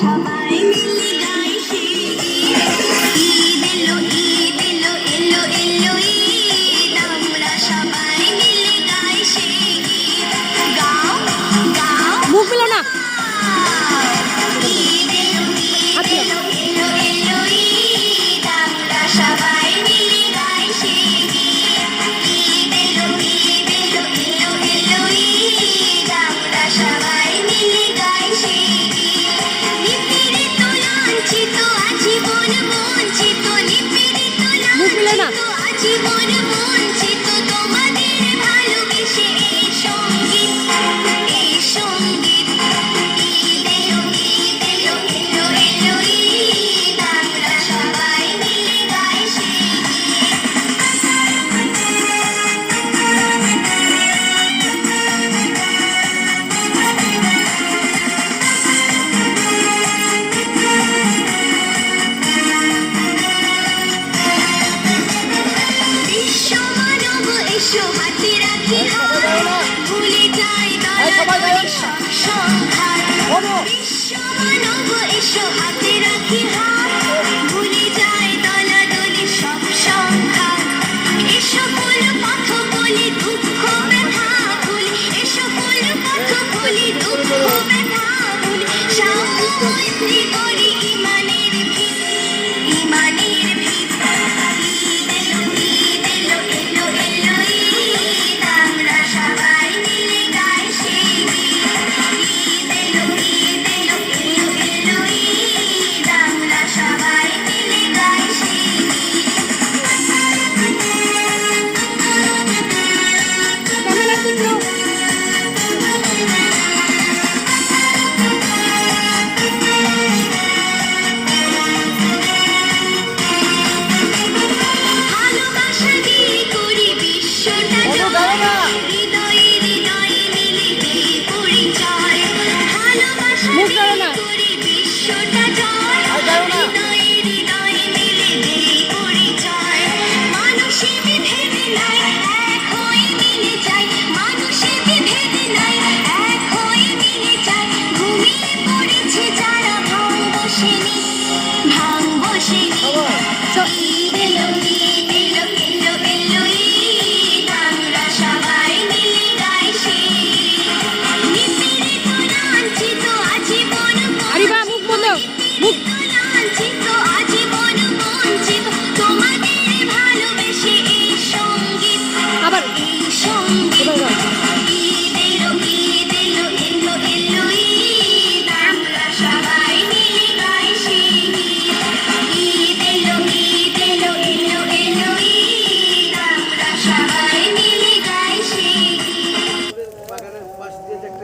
সবাই মিলে গাই সেই ঈদ এলো এলো এলো ঈদ আমরা সবাই মিলে গাই সেই গাও গাও মুখ মিলো না ঈদ এলো এলো এলো ঈদ আমরা সবাই মিলে গাই সেই ঈদ এলো এলো এলো ঈদ আমরা সবাই মিলে গাই সেই নিপীড়িত লাঞ্ছিত আজীবন বঞ্চিত নিপীড়িত লাঞ্ছিত আজীবন বঞ্চিত তোমাদের ভালোবেসে এই সঙ্গীত ঈদ এলো এলো এলো ঈদ আমরা সবাই মিলে গাই সেই বিশ্ব মানব এসো হাতে রাখি হাত ভুলে যাই দলাদলি সব সংঘাত বিশ্ব মানব এসো হাতে রাখি হাত ভুলে যাই দলাদলি সব সংঘাত এসো বল পথ বলি দুঃখ ব্যথা ভুলি এসো বল পথ বলি দুঃখ ব্যথা ভুলি সাম্য মৈত্রী করি ইমানের ভিত ঈদ এলো এলো ঈদ আমরা সবাই মিলে গাই সেই ঈদ এলো এলো ঈদ আমরা সবাই মিলে গাই সেই ভালোবাসা দিয়ে করি বিশ্বটা জয় হৃদয়ে হৃদয়ে মিলে দেই পরিচয় ভালোবাসা দিয়ে করি বিশ্বটা জয় হৃদয়ে